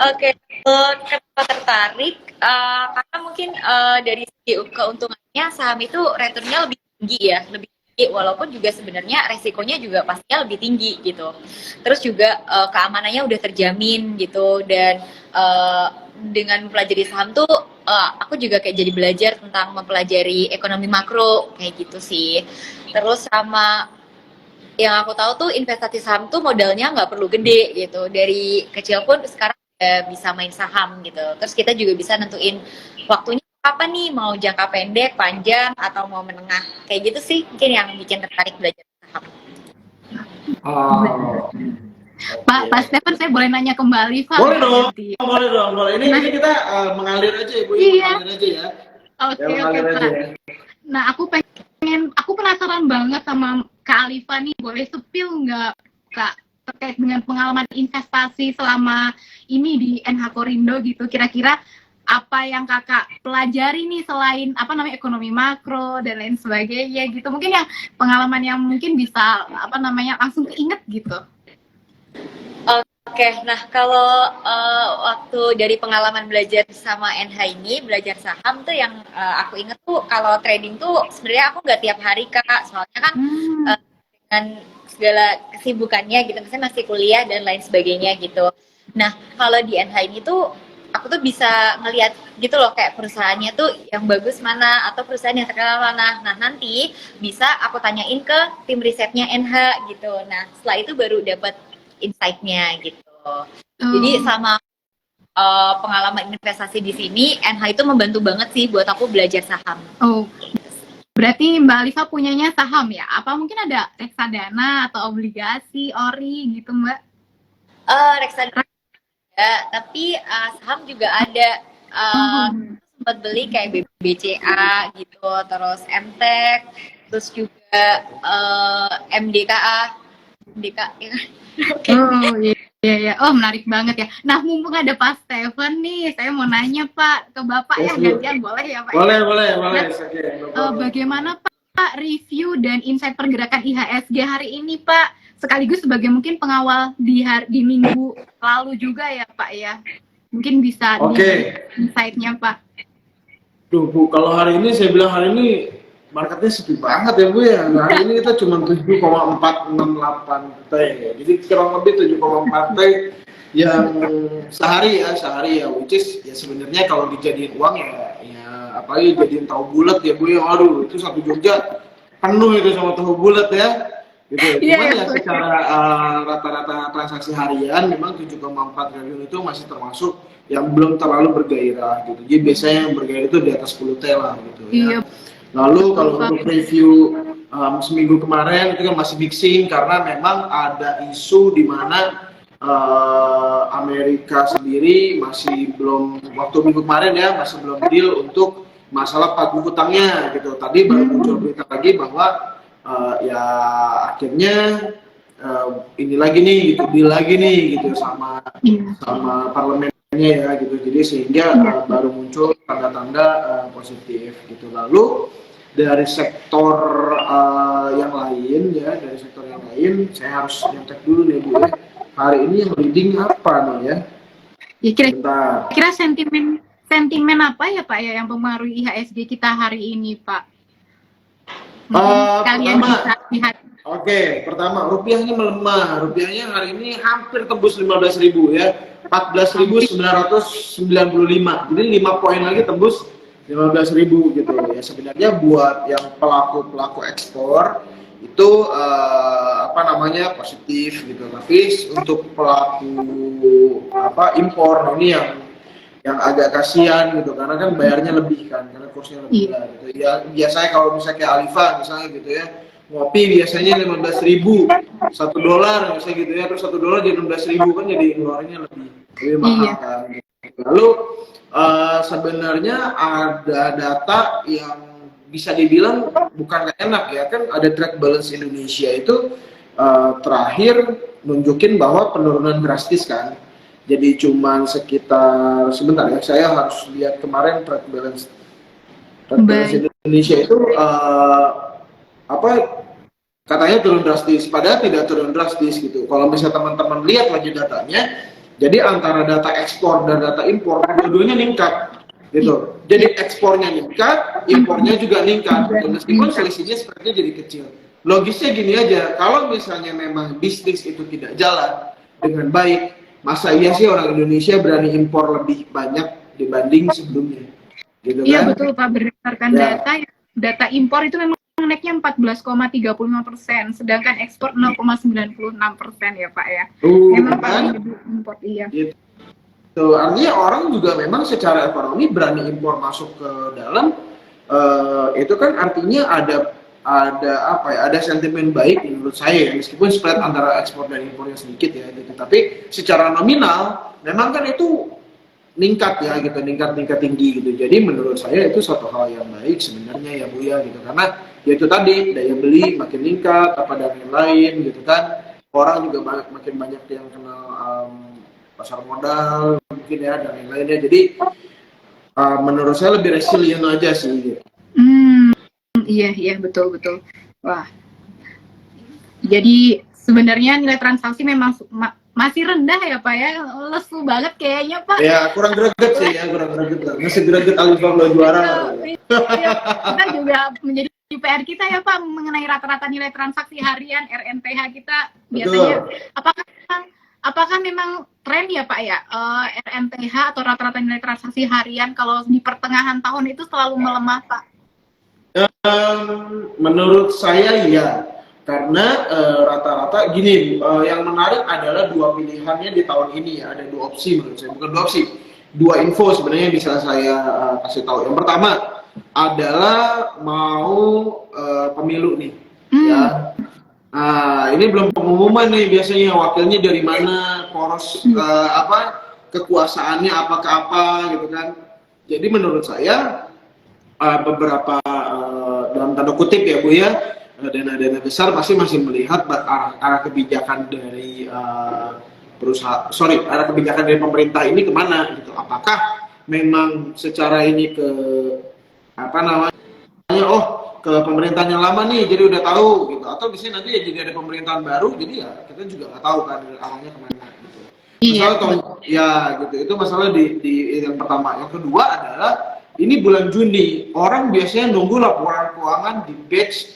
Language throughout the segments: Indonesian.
Oke, kenapa tertarik? Karena mungkin dari segi keuntungannya saham itu returnnya lebih tinggi ya, lebih tinggi walaupun juga sebenarnya resikonya juga pastinya lebih tinggi gitu. Terus juga keamanannya udah terjamin gitu dan uh, dengan mempelajari saham tuh aku juga kayak jadi belajar tentang mempelajari ekonomi makro kayak gitu sih. Terus sama yang aku tahu tuh investasi saham tuh modalnya nggak perlu gede gitu. Dari kecil pun sekarang udah bisa main saham gitu. Terus kita juga bisa nentuin waktunya apa nih, mau jangka pendek, panjang, atau mau menengah. Kayak gitu sih mungkin yang bikin tertarik belajar saham. Oh, Pak oke. Stefan, saya boleh nanya kembali, Pak, Boleh nggak dong, nanti? boleh dong, boleh. Ini Nah, ini kita mengalir aja, Ibu ya, iya, mengalir aja ya. Ya oke, oke, mengalir aja Pak. ya. Nah, aku penasaran banget sama Kak Alifa nih, boleh spill nggak, Kak, terkait dengan pengalaman investasi selama ini di NH Korindo gitu, kira-kira apa yang kakak pelajari nih selain apa namanya ekonomi makro dan lain sebagainya gitu, mungkin yang pengalaman yang mungkin bisa apa namanya langsung keinget gitu. Oke, nah kalau waktu dari pengalaman belajar sama NH ini, belajar saham tuh yang aku inget tuh kalau trading tuh sebenarnya aku nggak tiap hari Kak, soalnya kan Hmm. dengan segala kesibukannya gitu, misalnya masih kuliah dan lain sebagainya gitu. Nah, kalau di NH ini tuh aku tuh bisa ngelihat gitu loh kayak perusahaannya tuh yang bagus mana atau perusahaan yang terkenal mana. Nah, nanti bisa aku tanyain ke tim risetnya NH gitu. Nah, setelah itu baru dapat insight-nya gitu. Jadi Oh. sama pengalaman investasi di sini, NH itu membantu banget sih buat aku belajar saham. Oh, berarti Mbak Alifa punyanya saham ya? Apa mungkin ada reksadana atau obligasi, ori gitu Mbak? Reksadana ada, tapi saham juga ada. Oh, Sempat beli kayak BBCA gitu, terus MTEK, terus juga MDKA, MDK, ya kan? Oke. oh iya, iya, iya. Oh menarik banget ya. Nah mumpung ada Pak Stephen nih, saya mau nanya Pak ke Bapak ya Yes, Bu. gantian boleh ya Pak ya? Boleh, boleh, boleh. Nah, Oke, no problem. bagaimana Pak review dan insight pergerakan IHSG hari ini Pak? Sekaligus sebagai mungkin pengawal di minggu lalu juga ya Pak ya? Mungkin bisa Oke. di insight-nya Pak. Duh, Bu, kalau hari ini saya bilang hari ini marketnya sepi banget ya, Bu ya. Hari ini kita cuma 7,468 T ya. Jadi kurang lebih 7,4 T yang sehari ya, which is ya sebenarnya kalau dijadiin uang ya apalagi jadiin tahu bulat ya, Bu ya. Aduh, itu satu Jogja penuh itu sama tahu bulat ya. Gitu. Iya, Cuman ya, ya Pak. secara rata-rata transaksi harian memang 7,4 triliun itu masih termasuk yang belum terlalu bergairah gitu. Jadi biasanya yang bergairah itu di atas 10 T lah gitu ya. Iya, Lalu betul kalau Pak. untuk review seminggu kemarin itu kan masih mixing karena memang ada isu di mana Amerika sendiri masih belum, waktu minggu kemarin ya masih belum deal untuk masalah pagu hutangnya gitu. Tadi baru muncul berita lagi bahwa ya akhirnya ini lagi nih gitu, deal lagi nih gitu sama Iya. parlemennya ya gitu. Jadi sehingga Iya. baru muncul tanda-tanda positif gitu. Lalu dari sektor yang lain ya, dari sektor yang lain saya harus nyontek dulu nih Bu ya. Hari ini yang leading apa nih ya? Ya Sebentar. kira-kira sentimen apa ya Pak ya yang mempengaruhi IHSG kita hari ini Pak? Mungkin kalian Pertama, bisa lihat. oke, pertama rupiahnya melemah. Rupiahnya hari ini hampir tembus 15.000 ya. 14.995. Jadi 5 poin lagi tembus 15.000 gitu ya. Sebenarnya buat yang pelaku ekspor itu apa namanya positif gitu. Tapi untuk pelaku impor ini yang agak kasihan gitu karena kan bayarnya lebih kan karena kursnya lebih Iya. lah gitu ya. Biasanya kalau misalnya kayak Alifa misalnya gitu ya, ngopi biasanya 15.000 $1 misalnya gitu ya, terus $1 jadi 16.000 kan, jadi ngeluarinnya lebih mahal Iya. kan gitu. Lalu sebenarnya ada data yang bisa dibilang bukan gak enak ya, kan ada trade balance Indonesia itu terakhir nunjukin bahwa penurunan drastis kan. Jadi cuman sekitar, sebentar ya, saya harus lihat kemarin trade balance Baik. Indonesia itu apa katanya turun drastis, padahal tidak turun drastis gitu. Kalau misalnya teman-teman lihat lagi datanya, Jadi antara data ekspor dan data impor dua-duanya meningkat gitu. Jadi ekspornya meningkat, impornya juga meningkat. Dan meskipun selisihnya sepertinya jadi kecil. Logisnya gini aja, kalau misalnya memang bisnis itu tidak jalan dengan baik, masa iya sih orang Indonesia berani impor lebih banyak dibanding sebelumnya? Gitu Iya kan? betul Pak, berdasarkan Ya. data impor itu memang naiknya 14,35%, sedangkan ekspor 0,96% ya Pak ya. Memang Kan? paling lebih impor, iya. Gitu. Artinya orang juga memang secara ekonomi berani impor masuk ke dalam, itu kan artinya ada apa ya, ada sentimen baik menurut saya ya, meskipun spread antara ekspor dan impornya sedikit ya gitu. Tapi secara nominal memang kan itu meningkat ya gitu, tingkat tinggi gitu. Jadi menurut saya itu suatu hal yang baik sebenarnya ya Bu ya gitu, karena ya itu tadi daya beli makin meningkat apa dan lain-lain gitu kan. Orang juga makin banyak yang kenal pasar modal mungkin ya dan lain-lainnya. Jadi menurut saya lebih resilient aja sih gitu. Iya betul. Wah, jadi sebenarnya nilai transaksi memang masih rendah ya Pak ya, lesu banget kayaknya Pak. Ya kurang greget sih ya, kurang greget lah. Masih greget Alifah lo juara. Iya, kita juga menjadi PR kita ya Pak mengenai rata-rata nilai transaksi harian RNTH kita biasanya. Apakah memang tren ya Pak ya, RNTH atau rata-rata nilai transaksi harian kalau di pertengahan tahun itu selalu melemah Pak? Menurut saya iya, karena rata-rata gini, yang menarik adalah dua pilihannya di tahun ini ya, ada dua opsi menurut saya, bukan dua opsi, dua info sebenarnya bisa saya kasih tahu. Yang pertama adalah mau pemilu nih, ya. Ini belum pengumuman nih, biasanya wakilnya dari mana, poros kekuasaannya apakah apa gitu kan. Jadi menurut saya beberapa dalam tanda kutip ya Bu ya, dana-dana besar pasti masih melihat arah kebijakan dari arah kebijakan dari pemerintah ini kemana gitu. Apakah memang secara ini ke apa namanya, ke pemerintahan yang lama nih jadi udah tahu gitu, atau bisa nanti ya jadi ada pemerintahan baru, jadi ya kita juga nggak tahu kan arahnya kemana gitu. Masalah ya gitu, itu masalah di yang pertama. Yang kedua adalah ini bulan Juni, orang biasanya nunggu laporan keuangan di batch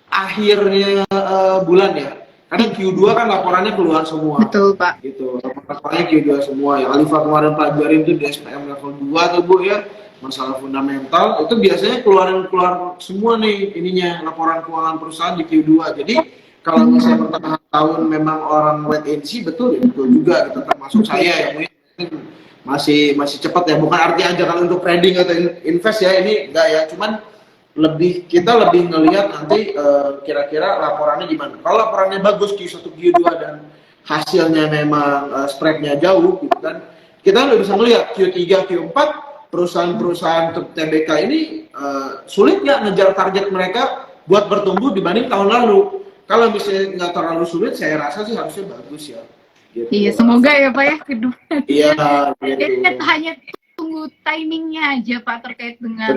akhirnya bulan ya. Karena Q2 kan laporannya keluar semua. Betul Pak. Gitu, laporannya Q2 semua. Yang Alifah kemarin pelajarin itu di SPM level 2 tuh Bu ya, masalah fundamental, itu biasanya keluar semua nih ininya, laporan keuangan perusahaan di Q2. Jadi kalau misalnya pertengahan tahun memang orang wait and see, betul juga gitu, termasuk saya yang masih cepat ya, bukan artinya ajakan untuk trading atau invest ya, ini enggak ya, cuman kita lebih ngelihat nanti kira-kira laporannya gimana. Kalau laporannya bagus Q1 Q2 dan hasilnya memang spreadnya jauh gitu kan, kita udah bisa melihat Q3 Q4 perusahaan-perusahaan TBK ini sulit nggak ngejar target mereka buat bertumbuh dibanding tahun lalu. Kalau misalnya nggak terlalu sulit, saya rasa sih harusnya bagus ya. Gitu. Iya, semoga ya Pak ya kedua. Iya. Gitu. Hanya tunggu timingnya aja Pak terkait dengan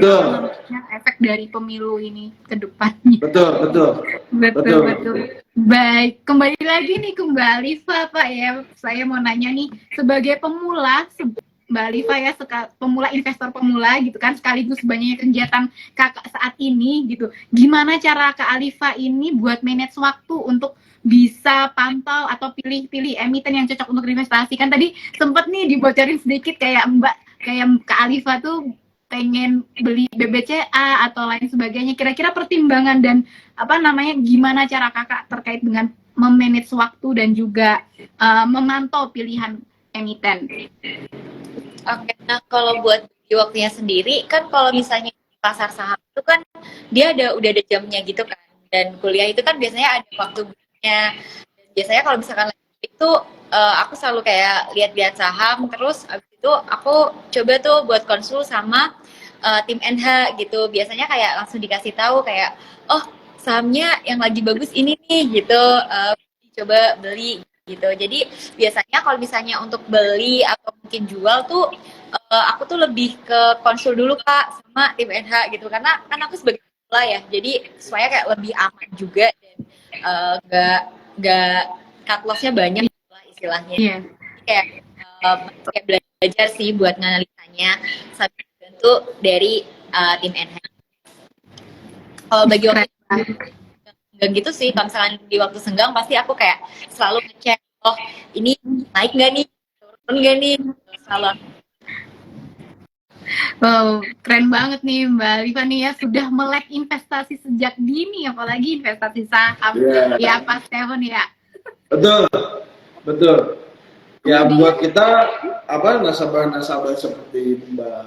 efek dari pemilu ini ke depannya. Betul. Baik, kembali lagi nih ke Mbak Alifah Pak ya. Saya mau nanya nih, sebagai pemula, Mbak Alifah ya, investor pemula gitu kan, sekaligus banyaknya kegiatan kakak saat ini gitu. Gimana cara Kak Alifah ini buat manage waktu untuk bisa pantau atau pilih-pilih emiten yang cocok untuk investasi? Kan tadi sempet nih dibocorin sedikit kayak Kak Alifah tuh pengen beli BBCA atau lain sebagainya. Kira-kira pertimbangan dan gimana cara kakak terkait dengan memanage waktu dan juga memantau pilihan emiten? Oke, nah kalau buat bagi waktunya sendiri kan, kalau misalnya di pasar saham itu kan dia udah ada jamnya gitu kan, dan kuliah itu kan biasanya ada waktu nya. Biasanya kalau misalkan itu aku selalu kayak lihat-lihat saham, terus abis itu aku coba tuh buat konsul sama tim NH gitu. Biasanya kayak langsung dikasih tahu kayak, oh sahamnya yang lagi bagus ini nih gitu, coba beli gitu. Jadi biasanya kalau misalnya untuk beli atau mungkin jual tuh aku tuh lebih ke konsul dulu Kak sama tim NH gitu, karena kan aku sebagai pemula ya, jadi supaya kayak lebih aman juga dan nggak cut loss-nya banyak lah istilahnya. Yeah. Kayak kayak belajar sih buat nganalisanya sambil dibantu dari tim NH. Kalau bagi waktu senggang gitu sih, kalau misalnya di waktu senggang pasti aku kayak selalu ngecek, oh ini naik nggak nih, turun nggak nih, selalu. Wow, keren banget nih Mbak Alifa nih ya, sudah melek investasi sejak dini, apalagi investasi saham. Ya Pak Steven ya. Betul, betul. Ya Kemudian, buat kita nasabah-nasabah seperti Mbak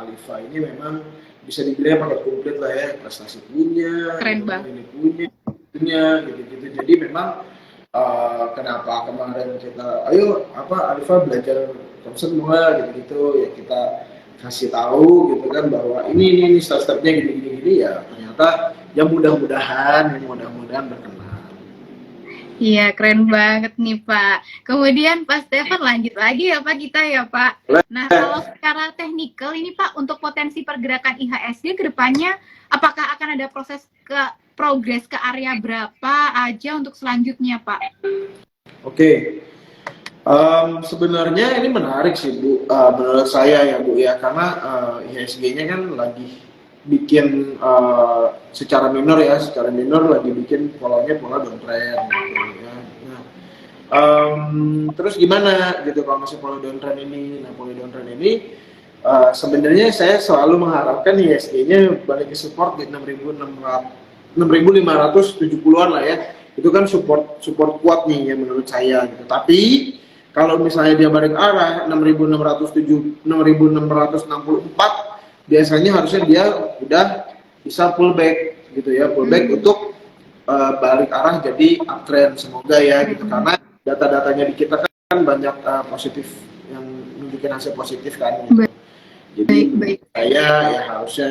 Alifa ini memang bisa dibilang pakai komplit lah ya, prestasi punya, Keren banget. ini punya, gitu-gitu. Jadi memang kenapa kemarin kita, ayo Alifa belajar konsep bunga gitu-gitu ya, kita kasih tahu gitu kan bahwa ini step-stepnya gini ya, ternyata ya mudah-mudahan berkenan. iya keren banget nih Pak. Kemudian Pak Stefan lanjut lagi ya Pak kita ya Pak. Nah kalau secara teknikal ini Pak, untuk potensi pergerakan IHSG ke depannya, apakah akan ada proses progres ke area berapa aja untuk selanjutnya Pak? Oke. Sebenarnya ini menarik sih Bu, menurut saya ya Bu ya, karena IHSG-nya kan lagi bikin secara minor lagi bikin polanya pola downtrend gitu ya. Nah, terus gimana gitu kalau masih pola downtrend ini? Nah, pola downtrend ini sebenarnya saya selalu mengharapkan IHSG-nya balik ke support di 6.570-an lah ya. Itu kan support kuat nih ya menurut saya gitu. Tapi kalau misalnya dia balik arah 6.664, biasanya harusnya dia udah bisa pullback gitu ya, untuk balik arah jadi uptrend, semoga ya gitu, karena data-datanya di kita kan banyak positif yang menunjukkan hasil positif kan gitu. Jadi saya ya harusnya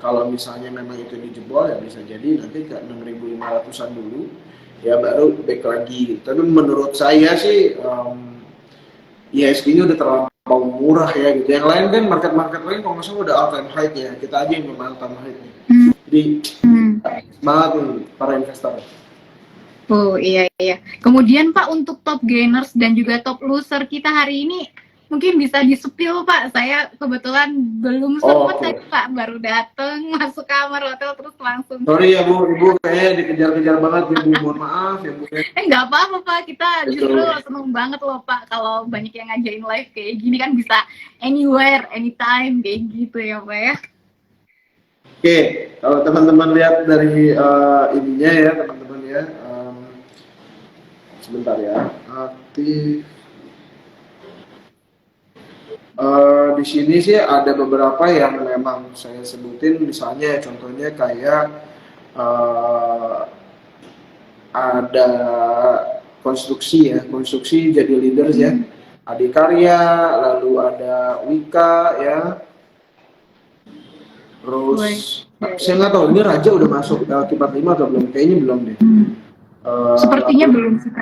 kalau misalnya memang itu dijebol ya bisa jadi nanti ke 6.500-an dulu ya baru back lagi gitu. Tapi menurut saya sih IHSG-nya udah terlampau murah ya gitu. Yang lain kan market lain kalau nggak salah udah all time high ya. Kita aja yang belum all time high nih. Jadi semangat nih para investor. Oh iya. Kemudian Pak, untuk top gainers dan juga top loser kita hari ini mungkin bisa di-spill Pak. Saya kebetulan belum sempat tadi Pak, baru datang masuk kamar hotel terus langsung. Sorry ya Bu, Ibu kayaknya dikejar-kejar banget ya Bu, mohon maaf ya Bu. Nggak apa-apa Pak, kita justru seneng banget loh Pak kalau banyak yang ngajain live kayak gini, kan bisa anywhere, anytime kayak gitu ya Pak ya. Oke, kalau teman-teman lihat dari ininya ya teman-teman ya, sebentar ya, aktif. Di sini sih ada beberapa yang memang saya sebutin, misalnya contohnya kayak ada konstruksi jadi leaders ya, Adikarya, lalu ada Wika ya, terus saya nggak tahu ini Raja udah masuk L45 atau belum, kayaknya belum deh. Sepertinya belum sih.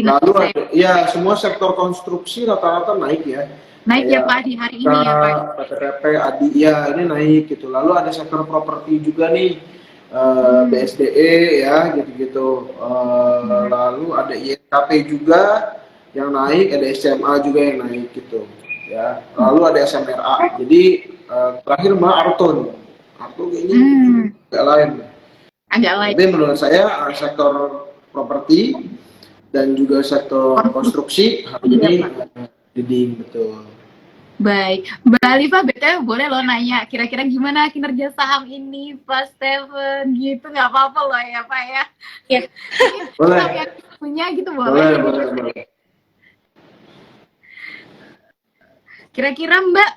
Lalu ada, ya semua sektor konstruksi rata-rata naik ya. Naik ya Pak di hari ini ya Pak. PTPP, ADI ya ini naik gitu. Lalu ada sektor properti juga nih, BSDE ya gitu-gitu. Lalu ada ISKP juga yang naik, ada SMA juga yang naik gitu ya. Lalu ada SMRA. Jadi terakhir Mbak Arto kayaknya agak lain. Tapi menurut saya sektor properti dan juga sektor konstruksi hari ini leading betul. Baik, Mbak Alifa, BTW boleh lo nanya kira-kira gimana kinerja saham ini Pak Steven gitu, nggak apa-apa loh ya Pak ya. Ya. Boleh. Yang punya gitu boleh. Boleh. Kira-kira Mbak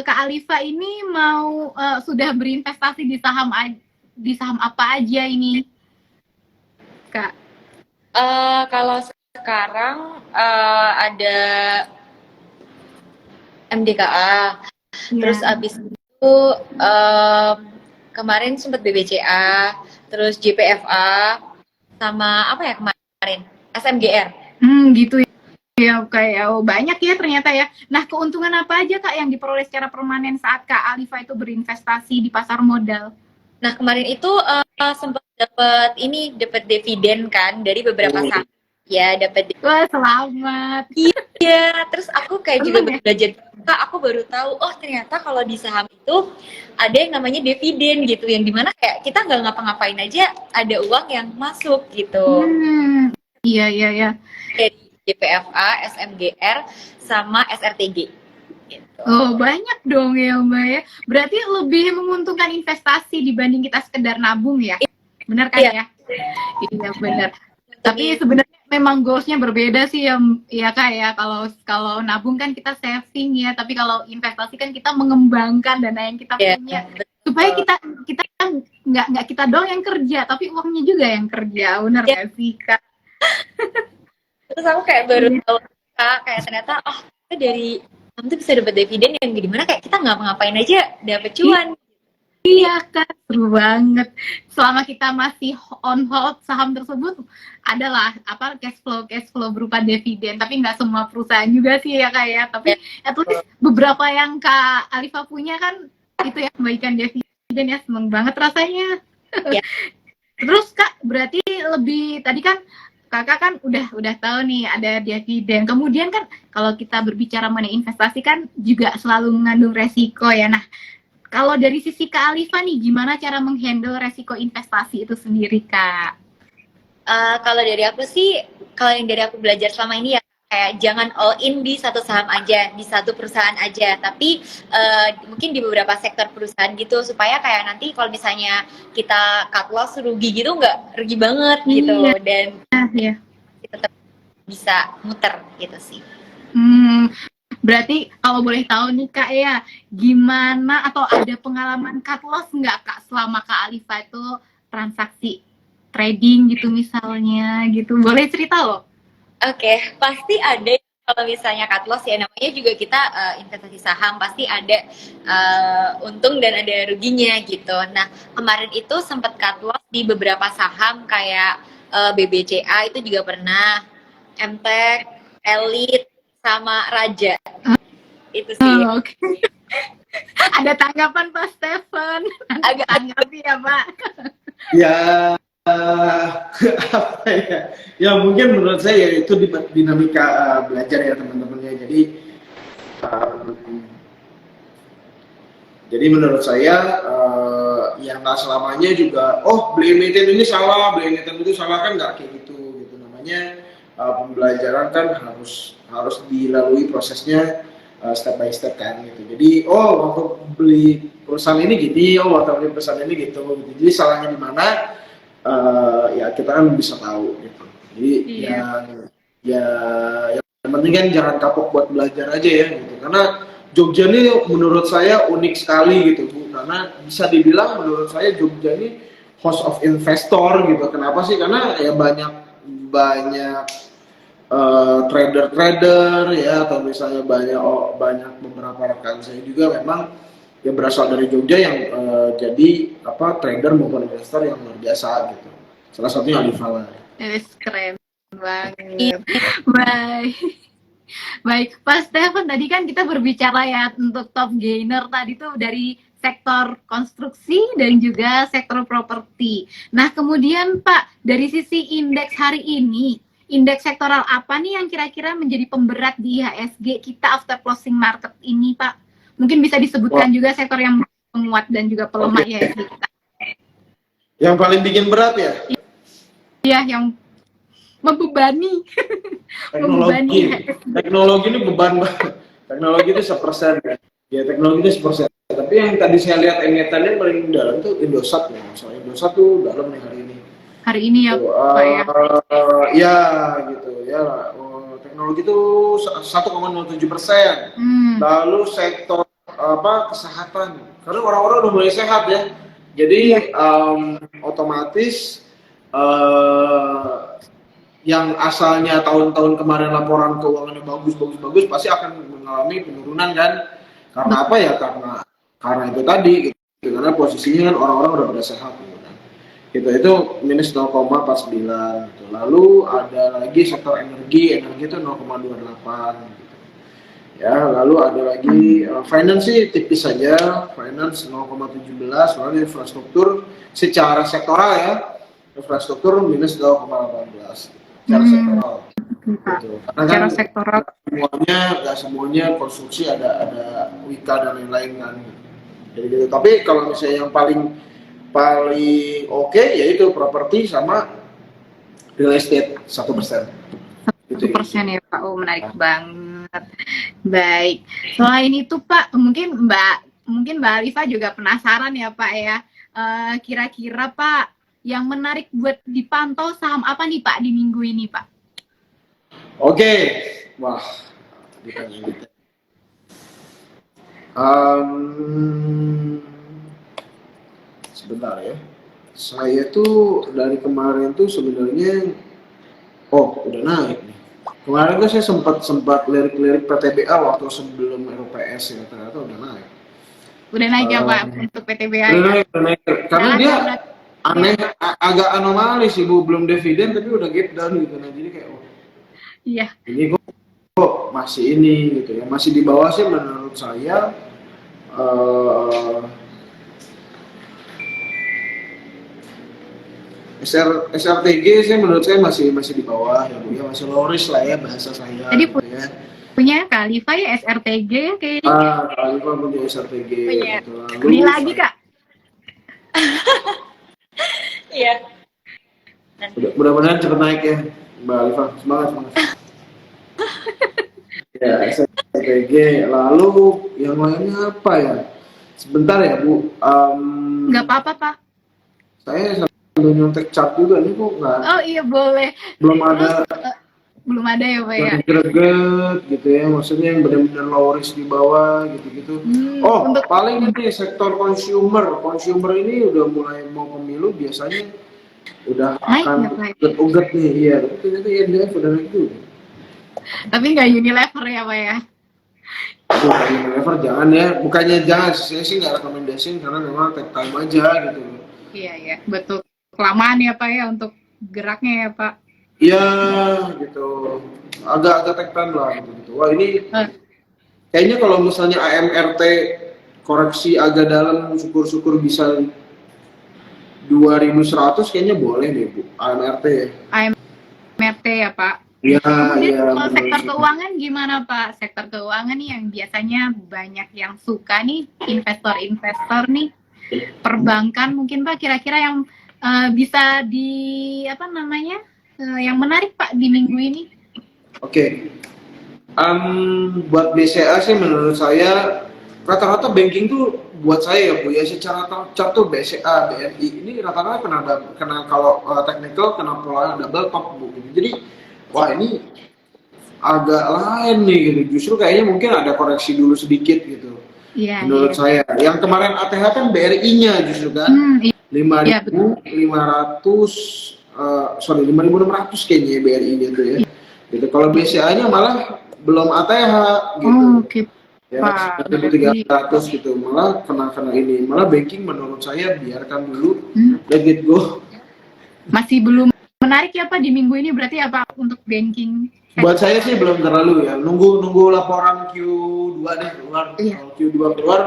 Kak Alifa ini mau sudah berinvestasi di saham apa aja ini, Kak? Kalau sekarang ada MDKA, terus abis itu kemarin sempat BBCA, terus JPFA, sama apa ya kemarin SMGR. Gitu ya, kayak banyak ya ternyata ya. Nah, keuntungan apa aja Kak yang diperoleh secara permanen saat Kak Alifa itu berinvestasi di pasar modal? Nah, kemarin itu sempat dapat dividen kan dari beberapa saham. Ya dapat. Wah, selamat. Iya, terus aku kayak juga Seneng ya? belajar, Kak, aku baru tahu, oh ternyata kalau di saham itu ada yang namanya dividen gitu, yang dimana kayak kita nggak ngapa-ngapain aja ada uang yang masuk gitu. Iya, iya, iya. Dari JPFA, SMGR, sama SRTG. Gitu. Oh, banyak dong ya, Mbak ya. Berarti lebih menguntungkan investasi dibanding kita sekedar nabung ya? Benar kan Iya. ya? Iya, benar. Tapi sebenarnya memang goals-nya berbeda sih ya Kak ya. Kalau nabung kan kita saving ya, tapi kalau investasi kan kita mengembangkan dana yang kita punya. Supaya kita nggak kita doang yang kerja, tapi uangnya juga yang kerja. Benar nggak sih Kak? Terus aku kayak baru tahu, Kak, kayak ternyata oh kita dari saham tuh bisa dapat dividen yang gimana kayak kita nggak ngapain aja dapat cuan. Iya Kak, seru banget. Selama kita masih on hold saham tersebut, adalah apa cash flow berupa dividen. Tapi nggak semua perusahaan juga sih ya Kak ya. Tapi at least beberapa yang Kak Alifa punya kan itu ya kebaikan dividen ya, seneng banget rasanya. Ya. Terus Kak, berarti lebih tadi kan Kakak kan udah tahu nih ada dividen. Kemudian kan kalau kita berbicara mengenai investasi kan juga selalu mengandung resiko ya. Nah, kalau dari sisi Kak Alifa nih, gimana cara menghandle resiko investasi itu sendiri, Kak? Kalau dari aku sih, kalau yang dari aku belajar selama ini ya, kayak jangan all in di satu saham aja, di satu perusahaan aja, tapi mungkin di beberapa sektor perusahaan gitu, supaya kayak nanti kalau misalnya kita cut loss rugi gitu, nggak rugi banget gitu, dan tetap bisa muter gitu sih. Berarti kalau boleh tahu nih Kak ya, gimana atau ada pengalaman cut loss nggak Kak selama Kak Alifa itu transaksi trading gitu misalnya gitu, boleh cerita loh? Oke, pasti ada kalau misalnya cut loss ya, namanya juga kita investasi saham pasti ada untung dan ada ruginya gitu. Nah kemarin itu sempat cut loss di beberapa saham kayak BBCA itu juga pernah, MTEK, Elite, sama Raja. Itu sih. Oke. Ada tanggapan Pak Stephen? Agak tanggapi ya Pak. Ya apa ya? Ya mungkin menurut saya itu dinamika belajar ya teman-temannya. Jadi menurut saya ya nggak selamanya juga beli emiten ini salah, beli emiten itu salah, kan nggak kayak gitu namanya. Pembelajaran kan harus dilalui prosesnya step by step kan gitu. Jadi waktu beli perusahaan ini gini, waktu beli perusahaan ini gitu. Jadi salahnya di mana ya kita kan bisa tahu gitu. Jadi yang penting kan jangan kapok buat belajar aja ya gitu. Karena Jogja ini menurut saya unik sekali gitu Bu. Karena bisa dibilang menurut saya Jogja ini host of investor gitu. Kenapa sih? Karena ya banyak trader ya, atau misalnya banyak beberapa rekan saya juga memang yang berasal dari Jogja yang jadi trader maupun investor yang luar biasa gitu. Salah satunya Alifa lah. Keren banget. Baik, Pak Stephen, tadi kan kita berbicara ya untuk top gainer tadi tuh dari sektor konstruksi dan juga sektor properti. Nah, kemudian Pak, dari sisi indeks hari ini, indeks sektoral apa nih yang kira-kira menjadi pemberat di IHSG kita after closing market ini, Pak? Mungkin bisa disebutkan juga sektor yang menguat dan juga pelemah IHSG kita. Yang paling bikin berat ya? Iya, yang membebani. Teknologi ini beban banget. Teknologi itu 1% ya. Ya teknologi itu 1%. Tapi yang tadi saya lihat emitennya paling dalam tuh Indosat ya. Soalnya Indosat tuh dalam nih hari ini. Hari ini ya, Pak ya. Ya gitu ya. Teknologi itu 1,07%. Lalu sektor kesehatan. Karena orang-orang udah mulai sehat ya. Jadi otomatis yang asalnya tahun-tahun kemarin laporan keuangannya bagus pasti akan mengalami penurunan kan. Karena apa ya? Karena itu tadi gitu. Karena posisinya kan orang-orang udah pada sehat gitu kan. Itu minus 0,49 gitu. Lalu ada lagi sektor energi itu 0,28 gitu. Ya, lalu ada lagi finance sih tipis saja, finance 0,17, lalu infrastruktur secara sektoral ya, infrastruktur minus 0,18. secara sektoral. Pak. Gitu. Karena kan Secara sektoral. nggak semuanya konstruksi ada Wika dan lain-lain kan. Jadi gitu. Tapi kalau misalnya yang paling oke yaitu properti sama real estate 1%. 1% ya Pak, oh menarik banget. Baik, selain itu Pak, mungkin Mbak Alifa juga penasaran ya Pak ya. Kira-kira Pak, yang menarik buat dipantau saham apa nih Pak di minggu ini Pak? Oke, wah, ditanya gitu. Sebentar ya. Saya tuh dari kemarin tuh sebenarnya, udah naik nih. Kemarin tuh saya sempat lirik PTBA waktu sebelum RUPS ya, ternyata udah naik. Udah naik ya Pak untuk PTBA Udah ya? naik. Karena dia aneh, agak anomali sih Bu, belum dividen tapi udah gap down gitu. Nah jadi kayak, Iya. ini kok masih ini gitu ya, masih di bawah sih menurut saya. SRTG sih menurut saya masih di bawah ya Bu, ya masih low risk lah ya bahasa saya. Jadi gitu ya. punya Kak Alifa ya SRTG kayaknya. Alifa punya SRTG. Punya. Gitu. Beli lagi Kak? Iya. Mudah-mudahan cepet naik ya Mbak Alifa, semangat. Ya SRTG, lalu yang lainnya apa ya? Sebentar ya Bu. Nggak apa-apa Pak. Saya sambil nyontek chart juga nih kok nggak. Oh iya boleh. Belum ada. Belum ada ya Pak ya? Greget gitu ya, maksudnya yang benar-benar low risk di bawah gitu-gitu. Paling ini sektor consumer ini udah mulai mau pemilu biasanya udah akan uget nih, iya. Tapi ternyata INDF udah naik juga. Tapi nggak Unilever ya Pak ya? Aduh, Unilever jangan ya, bukannya jangan, saya sih nggak rekomendasiin karena memang take time aja gitu. Iya, betul. Kelamaan ya Pak ya untuk geraknya ya Pak. Iya gitu, agak take time lah gitu. Wah ini kayaknya kalau misalnya AMRT koreksi agak dalam, syukur-syukur bisa 2100 kayaknya boleh deh Bu, AMRT ya. AMRT ya Pak. Iya. Kemudian kalau sektor keuangan gimana Pak? Sektor keuangan nih yang biasanya banyak yang suka nih, investor nih, perbankan mungkin Pak, kira-kira yang bisa yang menarik Pak di minggu ini? Oke. Buat BCA sih menurut saya rata-rata banking tuh buat saya ya Bu ya, secara chart tuh BCA, BNI ini rata-rata kena kalau technical kena pola double top Bu. Jadi wah ini agak lain nih gitu. Justru kayaknya mungkin ada koreksi dulu sedikit gitu. Iya. Menurut saya. Yang kemarin ATH kan BRI-nya justru kan. 5.600 kayaknya BRI-nya tuh ya. Gitu. Kalau BCA-nya malah belum ATH gitu. Oke. Ya, 1.300 gitu. Malah kena ini. Malah banking menurut saya biarkan dulu. Let it go. Masih belum menarik ya Pak di minggu ini berarti apa untuk banking? Buat saya sih belum terlalu ya. Nunggu laporan Q2 deh keluar. Iya. Kalau Q2 keluar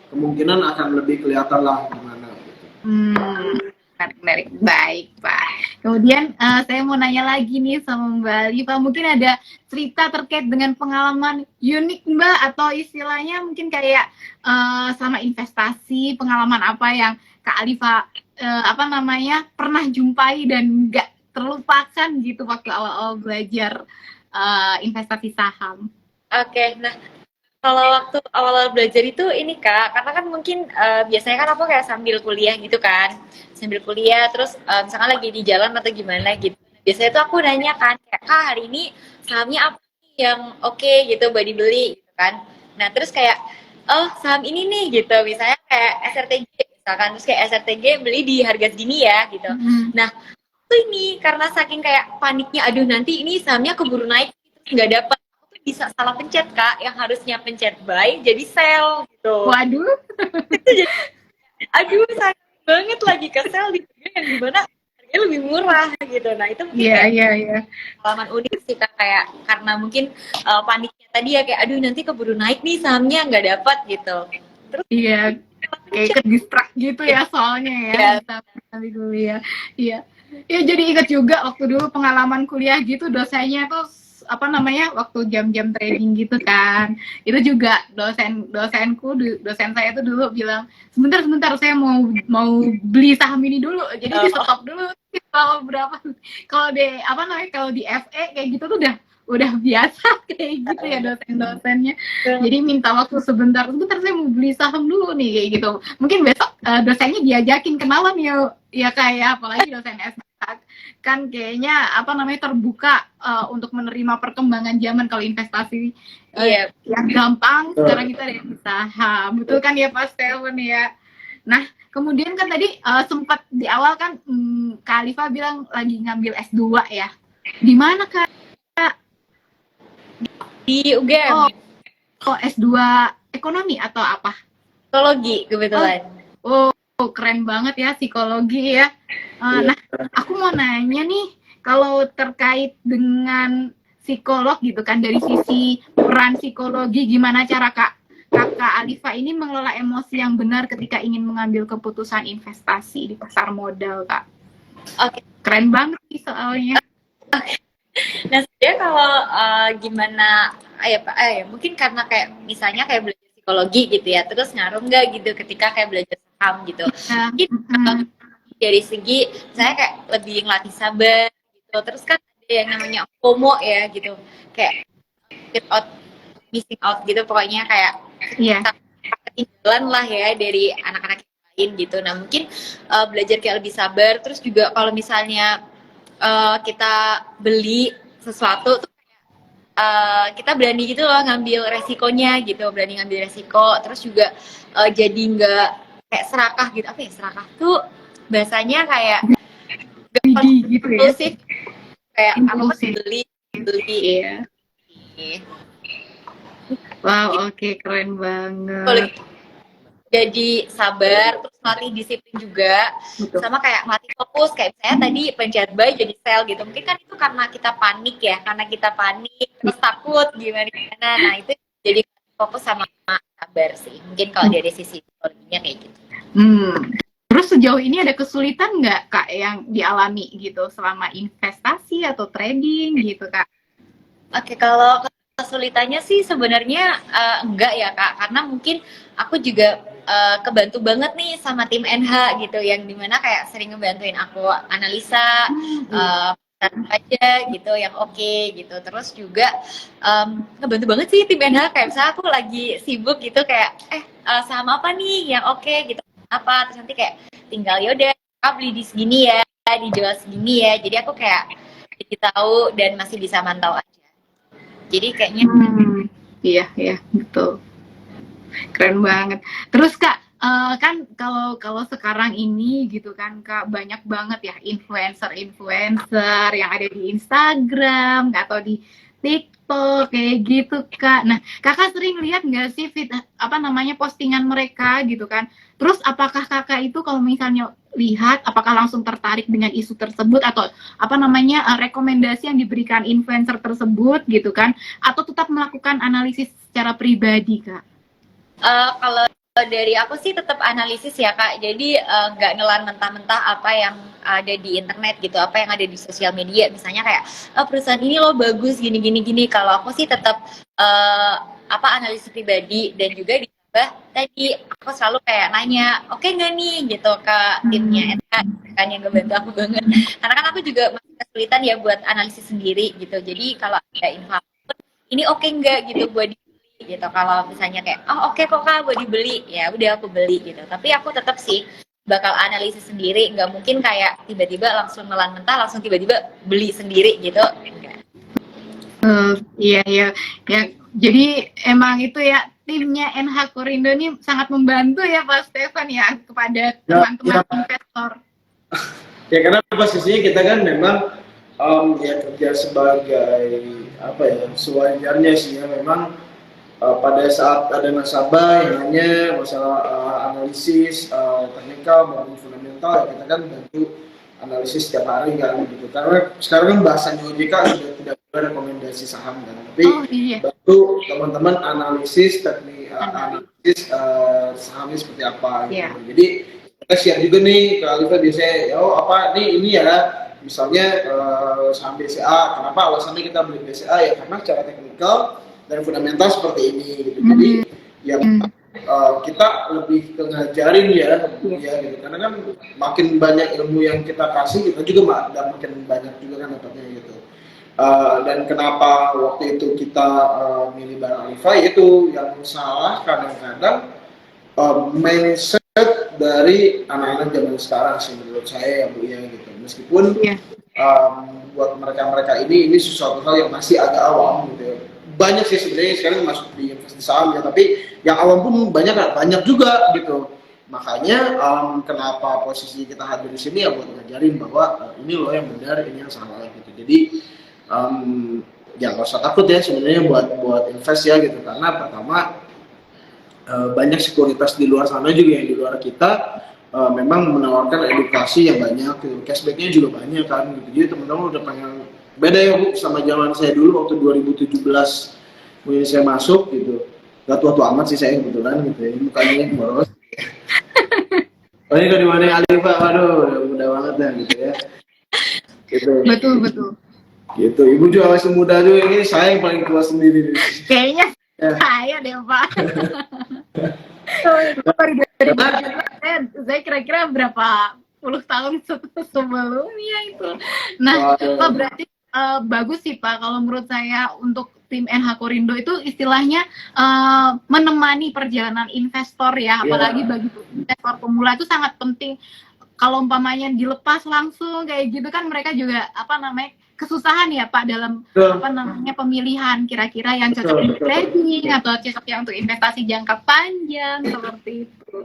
kemungkinan akan lebih kelihatan lah gimana gitu. Menarik. Baik Pak. Kemudian saya mau nanya lagi nih sama Mbak Alifa, mungkin ada cerita terkait dengan pengalaman unik Mbak, atau istilahnya mungkin kayak sama investasi, pengalaman apa yang Kak Alifa pernah jumpai dan nggak terlupakan gitu waktu awal-awal belajar investasi saham. Oke, nah kalau waktu awal-awal belajar itu ini Kak, karena kan mungkin biasanya kan aku kayak sambil kuliah gitu kan, terus misalkan lagi di jalan atau gimana gitu. Biasanya tuh aku nanya kan, kayak Kak hari ini sahamnya apa yang oke gitu buat dibeli gitu kan. Nah terus kayak, oh saham ini nih gitu, misalnya kayak SRTG misalkan, terus kayak SRTG beli di harga segini ya gitu. Nah ini karena saking kayak paniknya, aduh nanti ini sahamnya keburu naik nggak dapat, aku tuh bisa salah pencet Kak, yang harusnya pencet buy jadi sell gitu. Waduh. Aduh sayang banget lagi ke sell di yang gimana harganya lebih murah gitu. Nah itu mungkin pengalaman unik sih Kak, kayak karena mungkin paniknya tadi ya, kayak aduh nanti keburu naik nih sahamnya nggak dapat gitu. Terus kayak ke distract gitu ya soalnya ya. Tapi kuliah. Iya. Ya jadi ingat juga waktu dulu pengalaman kuliah gitu, dosennya tuh apa namanya, waktu jam-jam trading gitu kan, itu juga dosen saya tuh dulu bilang, sebentar saya mau beli saham ini dulu, jadi di stop dulu. Kalau berapa, kalau di apa namanya, kalau di FE kayak gitu tuh udah biasa kayak gitu ya dosen-dosennya. Jadi minta waktu sebentar saya mau beli saham dulu nih kayak gitu. Mungkin besok dosennya diajakin kenalan ya kayak, apalagi dosen S kan kayaknya apa namanya, terbuka untuk menerima perkembangan zaman. Kalau investasi yang gampang sekarang kita ada di saham, betul kan ya Pak Steven ya. Nah kemudian kan tadi sempat di awal kan Kak Alifa bilang lagi ngambil S2 ya, di mana Kak? Di UGM. Oh S2 ekonomi atau apa? Psikologi kebetulan. Oh keren banget ya, psikologi ya. Nah, aku mau nanya nih, kalau terkait dengan psikolog gitu kan, dari sisi peran psikologi, gimana cara Kakak Alifa ini mengelola emosi yang benar ketika ingin mengambil keputusan investasi di pasar modal, Kak? Oke. Keren banget sih soalnya. Nah, sebenarnya kalau gimana mungkin karena kayak misalnya kayak belajar psikologi gitu ya, terus ngaruh nggak gitu ketika kayak belajar saham gitu. Mungkin dari segi saya kayak lebih ngelatih sabar gitu. Terus kan ada yang namanya FOMO ya gitu, kayak missing out gitu, pokoknya kayak ketinggalan lah ya dari anak-anak yang lain gitu. Nah mungkin belajar kayak lebih sabar. Terus juga kalau misalnya kita beli sesuatu tuh kita berani gitu loh ngambil resikonya gitu, berani ngambil resiko. Terus juga jadi nggak kayak serakah gitu. Apa ya serakah tuh bahasanya, kayak gitu ya, kayak apa beli ya. Wow, oke, keren banget. Jadi sabar, terus melatih disiplin juga. Betul. Sama kayak melatih fokus, kayak saya tadi pencet buy jadi sell gitu. Mungkin kan itu karena kita panik ya, terus takut gimana. Nah itu jadi fokus sama sabar sih. Mungkin kalau dari sisi psikologinya kayak gitu. Terus sejauh ini ada kesulitan nggak Kak yang dialami gitu selama investasi atau trading gitu Kak? Oke, kalau kesulitannya sih sebenarnya enggak ya Kak, karena mungkin aku juga kebantu banget nih sama tim NH gitu, yang dimana kayak sering ngebantuin aku analisa aja gitu yang oke gitu. Terus juga ngebantu banget sih tim NH, kayak misalnya aku lagi sibuk gitu kayak saham apa nih yang oke gitu, apa, terus nanti kayak tinggal yaudah beli di segini ya, dijual segini ya, jadi aku kayak jadi tahu dan masih bisa mantau aja. Jadi kayaknya iya betul, keren banget. Terus Kak kan kalau sekarang ini gitu kan Kak, banyak banget ya influencer yang ada di Instagram atau di TikTok kayak gitu Kak. Nah Kakak sering lihat nggak sih postingan mereka gitu kan? Terus apakah Kakak itu kalau misalnya lihat, apakah langsung tertarik dengan isu tersebut, atau rekomendasi yang diberikan influencer tersebut gitu kan, atau tetap melakukan analisis secara pribadi Kak? Kalau dari aku sih tetap analisis ya Kak, jadi nggak nelan mentah-mentah apa yang ada di internet gitu, apa yang ada di sosial media, misalnya kayak perusahaan ini loh bagus gini. Kalau aku sih tetap analisis pribadi, dan juga ditambah tadi aku selalu kayak nanya oke nggak nih gitu ke timnya kan yang ngebantu aku banget, karena kan aku juga masih kesulitan ya buat analisis sendiri gitu. Jadi kalau ada info ini oke nggak gitu buat gitu, kalau misalnya kayak oke kok Kak buat dibeli, ya udah aku beli gitu. Tapi aku tetap sih bakal analisis sendiri, nggak mungkin kayak tiba-tiba langsung nelan mentah langsung tiba-tiba beli sendiri gitu, enggak. Iya ya, jadi emang itu ya, timnya NH Korindo ini sangat membantu ya Pak Stefan ya kepada teman-teman investor. Ya karena posisinya kita kan memang kerja sebagai sewajarnya sih ya, memang pada saat ada nasabah yang nanya masalah analisis teknikal maupun fundamental, ya kita kan bantu analisis setiap hari kan gitu. Karena sekarang kan bahasanya OJK sudah tidak ada rekomendasi saham kan, tapi bantu teman-teman analisis teknik, analisis sahamnya seperti apa gitu. Jadi kita share juga nih ke Alifa biasanya, ini ya Misalnya saham BCA, kenapa alasannya kita beli BCA ya karena secara teknikal dan fundamental seperti ini gitu. Jadi ya kita lebih ke ngajarin ya gitu. Karena kan makin banyak ilmu yang kita kasih kita juga makin banyak juga kan dapatnya gitu. Dan kenapa waktu itu kita milih barang Alify itu yang salah kadang-kadang mindset dari anak-anak zaman sekarang sih menurut saya ya Bu ya gitu. Meskipun buat mereka-mereka ini sesuatu hal yang masih agak awam gitu ya. Banyak sih sebenarnya sekarang masuk di investasi saham ya, tapi yang awam pun banyak juga gitu. Makanya kenapa posisi kita hadir di sini ya buat ngajarin bahwa ini loh yang benar, ini yang salah gitu. Jadi ya nggak usah takut ya sebenarnya buat invest ya gitu, karena pertama banyak sekuritas di luar sana juga yang di luar kita memang menawarkan edukasi yang banyak gitu. Cashbacknya juga banyak kan gitu. Jadi teman-teman udah pengen beda ya Bu sama zaman saya dulu waktu 2017 mungkin saya masuk gitu. Gak tua-tua amat sih saya kebetulan gitu ya, mukanya boros. Oh ini kalau dimana Alifah, waduh muda banget ya gitu ya. Gitu. Betul. Gitu, ibu juga masih muda juga, ini saya yang paling tua sendiri. Kayaknya saya deh Pak. Saya kira-kira berapa puluh tahun sebelumnya itu. Nah, Pak berarti bagus sih Pak kalau menurut saya untuk tim NH Korindo itu istilahnya menemani perjalanan investor ya, apalagi bagi investor pemula itu sangat penting. Kalau umpamanya dilepas langsung kayak gitu kan mereka juga kesusahan ya Pak dalam pemilihan kira-kira yang cocok untuk trading atau cocok yang untuk investasi jangka panjang seperti itu.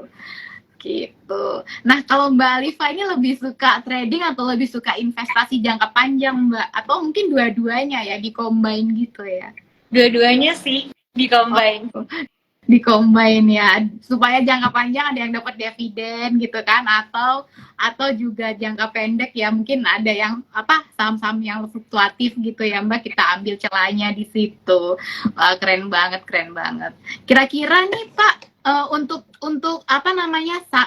Gitu. Nah, kalau Mbak Alifah ini lebih suka trading atau lebih suka investasi jangka panjang, Mbak? Atau mungkin dua-duanya ya, di-combine gitu ya? Dua-duanya sih, di-combine. Di-combine ya, supaya jangka panjang ada yang dapat dividen gitu kan, atau juga jangka pendek ya, mungkin ada yang saham-saham yang fluktuatif gitu ya Mbak, kita ambil celahnya di situ. Keren banget. Kira-kira nih Pak, untuk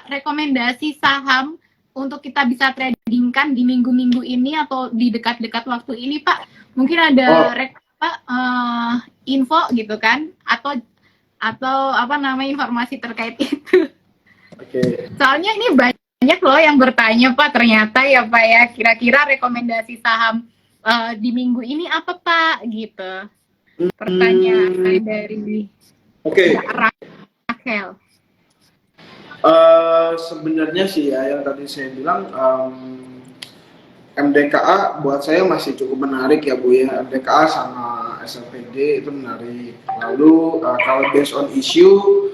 rekomendasi saham untuk kita bisa tradingkan di minggu-minggu ini atau di dekat-dekat waktu ini Pak, mungkin ada info gitu kan, atau informasi terkait itu. Soalnya ini banyak loh yang bertanya Pak, ternyata ya Pak ya, kira-kira rekomendasi saham di minggu ini apa Pak gitu. Pertanyaan dari Raquel. Sebenarnya sih ya yang tadi saya bilang MDKA buat saya masih cukup menarik ya Bu ya. MDKA sama SLPD itu menarik. Lalu kalau based on issue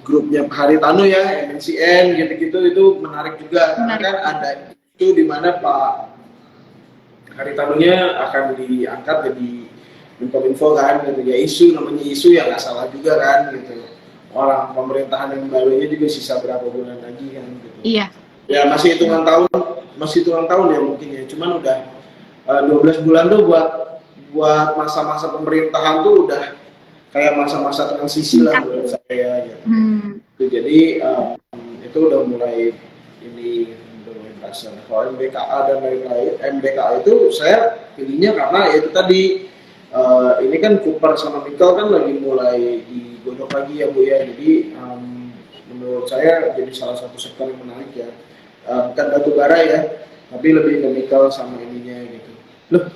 grupnya Pak Haritanu ya, MNCN gitu-gitu itu menarik juga. Karena kan ada itu di mana Pak Haritanunya akan diangkat jadi Menkominfo kan gitu ya, namanya isu ya nggak salah juga kan gitu. Orang pemerintahan yang barunya juga sisa berapa bulan lagi kan gitu. Iya. Ya masih hitungan tahun ya mungkin ya. Cuman udah 12 bulan tuh buat masa-masa pemerintahan tuh udah kayak masa-masa transisi lah menurut saya gitu. Jadi itu udah mulai berasa. Kalau MBKA dan lain-lain, MBKA itu saya pilihnya karena ya itu tadi ini kan copper sama nikel kan lagi mulai digodok lagi ya Bu ya. Jadi menurut saya jadi salah satu sektor yang menarik ya. Bukan batu bara ya, tapi lebih ke nikel sama ininya gitu. Loh,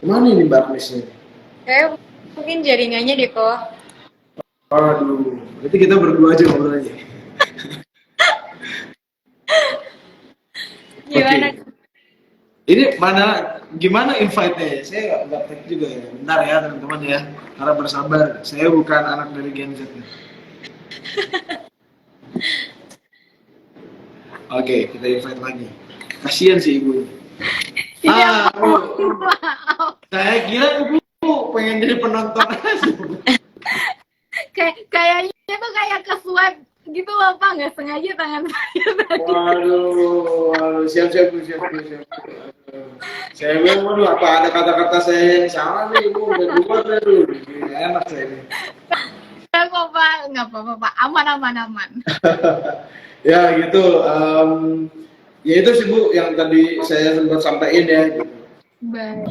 kemana ini Mbak Agnesnya? Kayak mungkin jaringannya deh kok. Aduh, berarti kita berdua aja ngobrolnya. Gimana? Okay. Ini gimana invite-nya ya? Saya nggak tag juga ya. Bentar ya teman-teman ya, harap bersabar. Saya bukan anak dari Gen Z. Oke, kita invite lagi. Kasian sih ibu. Saya kira ibu pengen jadi penonton aja. Kayaknya tuh kayak ke swipe gitu loh Pak, nggak sengaja tangan saya tadi. Waduh, siap. Saya bilang, waduh apa ada kata-kata saya yang salah nih ibu, udah lupa dulu. Enak saya ini. Nggak apa-apa Pak, aman. Ya gitu. Ya itu sih Bu yang tadi saya sempat sampaikan ya gitu. Baik.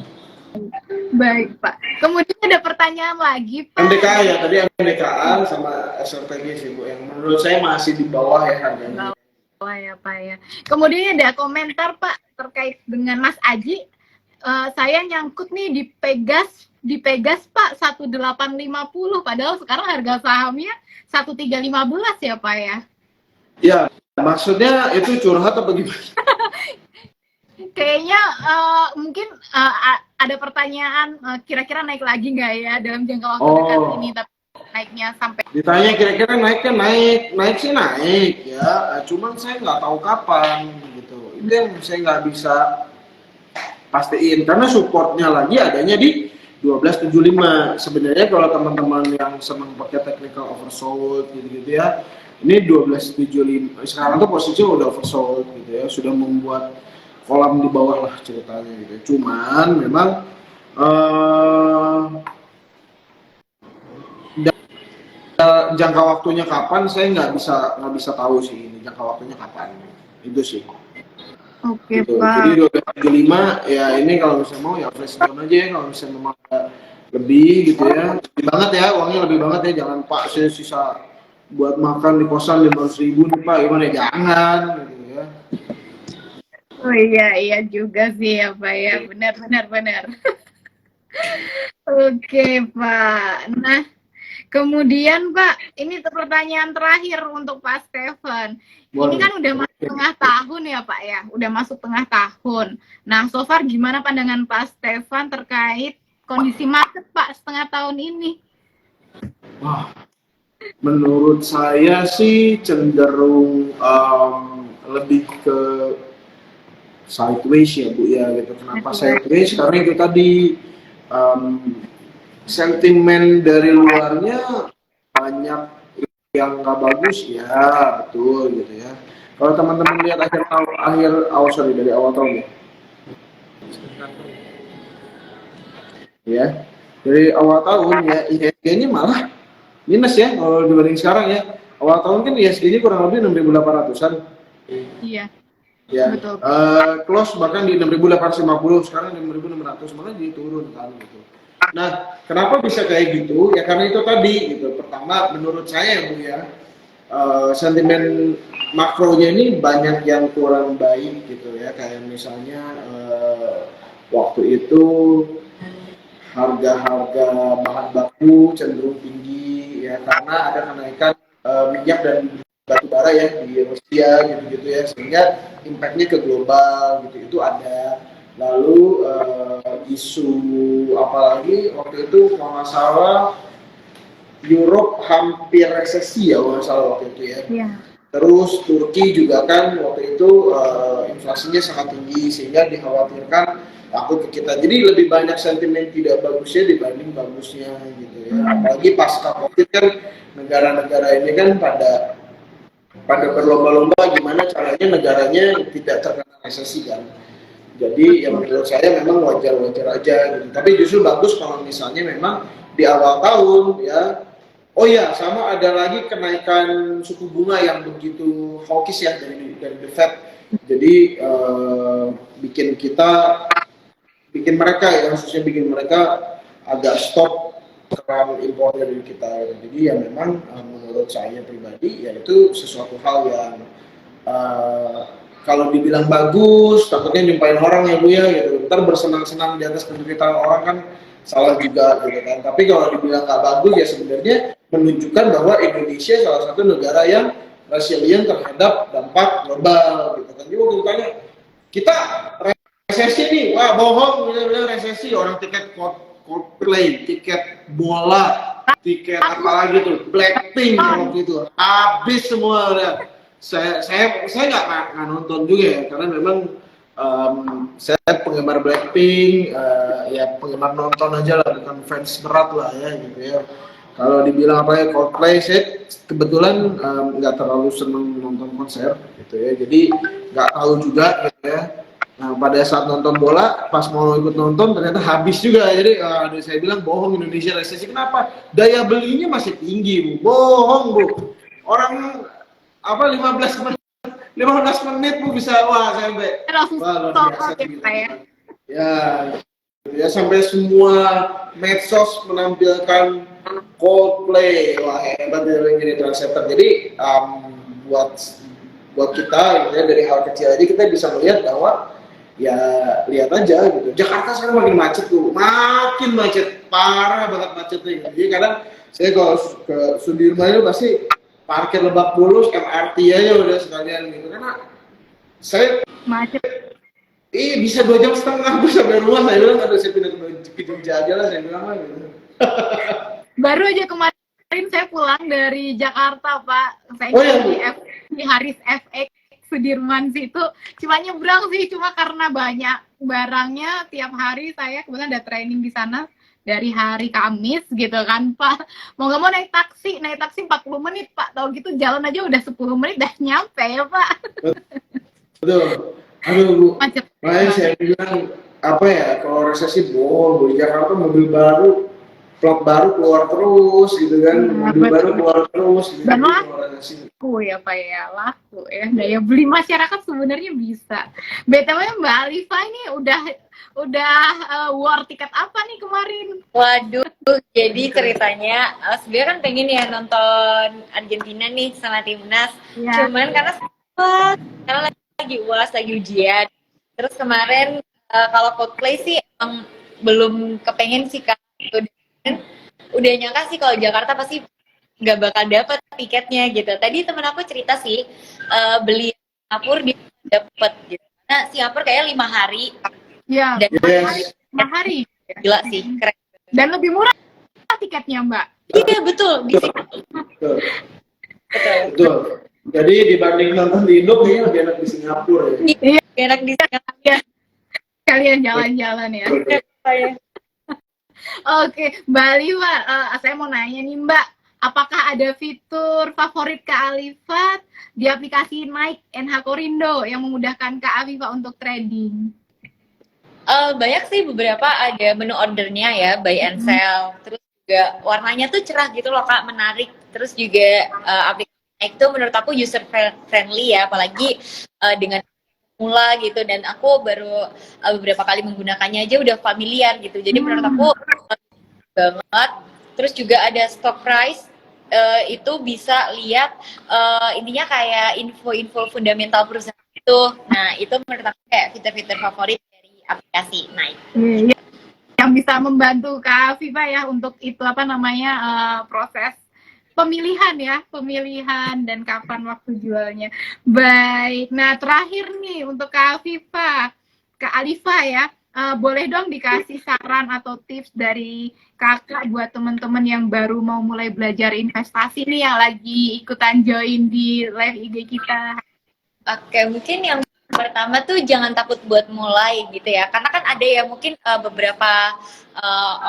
Baik, Pak. Kemudian ada pertanyaan lagi, Pak. MDKA ya, tadi MDKA sama SLTG sih Bu, yang menurut saya masih di bawah ya harganya. Bawah ya, Pak ya. Kemudian ada komentar, Pak, terkait dengan Mas Aji. Saya nyangkut nih di Pegas Pak 1850, padahal sekarang harga sahamnya 1315 ya, Pak ya. Ya, maksudnya itu curhat apa gimana? Kayaknya mungkin ada pertanyaan kira-kira naik lagi nggak ya dalam jangka waktu dekat ini, tapi naiknya sampai ditanya kira-kira naiknya naik sih naik ya, cuman saya nggak tahu kapan gitu. Itu yang saya nggak bisa pastiin karena supportnya lagi adanya di 1275. Sebenarnya kalau teman-teman yang senang pakai technical oversold gitu-gitu ya, ini 1275 sekarang tuh posisinya udah oversold gitu ya, sudah membuat kolam di bawah lah ceritanya gitu. Cuman memang jangka waktunya kapan saya nggak bisa tahu sih, ini jangka waktunya kapan itu sih. Oke, Gitu. Pak. Jadi 1275 ya, ini kalau misalnya mau ya fresh down aja ya, kalau misalnya memang lebih gitu ya, lebih banget ya, uangnya lebih banget ya, jangan Pak saya sisa buat makan di kosan 500.000 nih Pak, gimana, jangan gitu ya. Oh iya juga sih ya, Pak ya, benar. Oke, Pak. Nah, kemudian Pak, ini pertanyaan terakhir untuk Pak Stefan. Ini kan udah masuk tengah tahun ya Pak ya, udah masuk tengah tahun. Nah, so far gimana pandangan Pak Stefan terkait kondisi market Pak setengah tahun ini? Wah, menurut saya sih cenderung lebih ke sideways ya Bu ya gitu. Kenapa sideways? Karena itu tadi sentimen dari luarnya banyak yang nggak bagus ya, betul gitu ya. Kalau teman-teman lihat dari awal tahun ya, dari awal tahun ya IHSG-nya malah minus ya kalau dibanding sekarang ya. Awal tahun kan IHSG-nya kurang lebih 6.800-an. Iya. Ya, betul. Close bahkan di 6.850, sekarang 6.600, malah jadi turun kan gitu. Nah, kenapa bisa kayak gitu? Ya karena itu tadi gitu. Pertama, menurut saya Bu ya, sentimen makronya ini banyak yang kurang baik gitu ya. Kayak misalnya waktu itu harga-harga bahan baku cenderung tinggi ya karena ada kenaikan minyak dan batu bara ya di Rusia gitu-gitu ya, sehingga impactnya ke global gitu itu ada. Lalu isu apalagi waktu itu kalau nggak salah Europe hampir resesi ya kalau nggak salah waktu itu ya. Iya. Terus Turki juga kan waktu itu inflasinya sangat tinggi sehingga dikhawatirkan takut ke kita. Jadi lebih banyak sentimen tidak bagusnya dibanding bagusnya gitu ya. Apalagi pasca Covid kan negara-negara ini kan pada berlomba-lomba gimana caranya negaranya tidak terkena resesi kan. Jadi yang menurut saya memang wajar-wajar aja gitu. Tapi justru bagus kalau misalnya memang di awal tahun ya. Oh ya, sama ada lagi kenaikan suku bunga yang begitu hawkish ya dari The Fed. Jadi bikin mereka ya, khususnya bikin mereka agak stop keran impor dari kita. Jadi ya memang menurut saya pribadi ya itu sesuatu hal yang kalau dibilang bagus, takutnya nyumpain orang ya Bu ya gitu. Ntar bersenang-senang di atas penderitaan orang kan salah juga gitu kan. Tapi kalau dibilang nggak bagus ya sebenarnya menunjukkan bahwa Indonesia salah satu negara yang resilient terhadap dampak global gitu kan. Jadi waktu ditanya kita resesi nih, wah bohong, bilang resesi, orang tiket Coldplay, tiket bola, tiket apalagi tuh Blackpink waktu itu habis semua udah. Saya nggak nonton juga ya karena memang saya penggemar Blackpink, ya penggemar nonton aja lah, bukan fans berat lah ya gitu ya. Kalau dibilang apa ya Coldplay, saya kebetulan nggak terlalu seneng nonton konser gitu ya, jadi nggak tahu juga gitu ya. Nah pada saat nonton bola, pas mau ikut nonton ternyata habis juga, jadi saya bilang bohong Indonesia resesi. Kenapa? Daya belinya masih tinggi Bu, bohong Bu. Orang apa 15 15 menit Bu bisa wah sampai langsung wah luar stop biasa ya gitu. Pak ya. Ya, ya sampai semua medsos menampilkan Coldplay, wah hebat ya yang jadi trendsetter. Jadi buat buat kita gitu ya, dari hal kecil aja kita bisa melihat bahwa ya lihat aja gitu. Jakarta sekarang makin macet tuh, makin macet, parah banget macetnya. Gitu. Jadi kadang saya kalau ke Sudirman itu pasti parkir Lebak Bulus, MRT aja udah sekalian gitu. Karena saya Macet. bisa 2,5 jam aku sampai rumah. Saya bilang aduh saya pindah ke Jogja aja lah, saya bilang lah gitu. Baru aja kemarin saya pulang dari Jakarta, Pak. Saya Oh, iya, Bu. di Haris FX Sudirman situ. Cuma nyebrang sih, cuma karena banyak barangnya. Tiap hari saya kebetulan ada training di sana dari hari Kamis gitu kan, Pak. Mau nggak mau naik taksi 40 menit, Pak. Tahu gitu jalan aja udah 10 menit udah nyampe ya, Pak. Betul. Aduh Bu, Macet. makanya saya bilang apa ya, kalau resesi Bu, di Jakarta mobil baru, plat baru keluar terus gitu kan, mobil baru keluar terus gitu. Dan Kalau resesi. laku ya Pak ya, laku ya. Daya beli masyarakat sebenarnya bisa. BTW Mbak Alifa ini udah war tiket apa nih kemarin? Waduh, jadi ceritanya sebenarnya kan pengen ya nonton Argentina nih sama timnas. Ya. Cuman karena lagi UAS, lagi ujian. Terus kemarin kalau Coldplay sih emang belum kepengen sih kan. Udah nyangka sih kalau Jakarta pasti nggak bakal dapet tiketnya gitu. Tadi temen aku cerita sih beli Singapura dia dapet gitu. Nah Singapura kayak 5 hari. Ya, Dan 5 hari. gila sih, keren. Dan lebih murah tiketnya Mbak. Iya betul, di sini. Betul. Betul. Betul. Jadi dibanding nonton di Indo kayaknya lebih enak di Singapura ya. Iya, enak di Singapura. Kalian jalan-jalan ya. Oke, Mbak Alifa, saya mau nanya nih Mbak, apakah ada fitur favorit Kak Alifat di aplikasi Nike NH Korindo yang memudahkan Kak Alifa untuk trading? Banyak sih, beberapa ada menu ordernya ya, buy and sell. Terus juga warnanya tuh cerah gitu loh Kak, menarik. Terus juga aplikasi Nike tuh menurut aku user friendly ya, apalagi dengan mula gitu. Dan aku baru beberapa kali menggunakannya aja udah familiar gitu. Jadi menurut aku banget. Terus juga ada stock price, itu bisa lihat intinya kayak info-info fundamental perusahaan itu. Nah itu menurut aku kayak fitur-fitur favorit dari aplikasi Nike. Yang bisa membantu Kak Viva ya untuk itu apa namanya proses pemilihan dan kapan waktu jualnya. Baik, nah terakhir nih untuk Kak Viva, Kak Alifa ya, boleh dong dikasih saran atau tips dari kakak buat teman-teman yang baru mau mulai belajar investasi nih yang lagi ikutan join di live IG kita. Oke, mungkin yang pertama tuh jangan takut buat mulai gitu ya, karena kan ada ya mungkin beberapa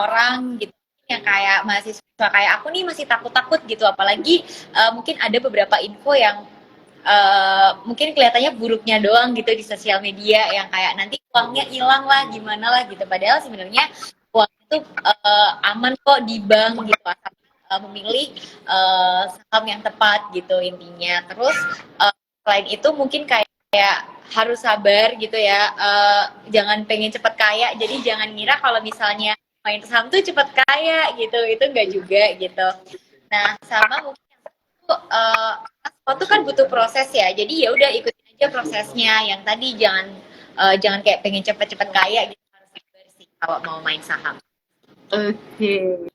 orang gitu yang kayak mahasiswa kayak aku nih masih takut-takut gitu, apalagi mungkin ada beberapa info yang mungkin kelihatannya buruknya doang gitu di sosial media yang kayak nanti uangnya hilang lah gimana lah gitu, padahal sebenarnya uang itu aman kok di bank gitu, asal memilih saham yang tepat gitu intinya. Terus selain itu mungkin kayak harus sabar gitu ya, jangan pengen cepet kaya, jadi jangan ngira kalau misalnya main saham tuh cepet kaya gitu, itu enggak juga gitu. Nah sama mungkin sesuatu kan butuh proses ya, jadi ya udah ikutin aja prosesnya. Yang tadi jangan kayak pengen cepet-cepet kaya gitu, harus sabar sih kalau mau main saham. Oke.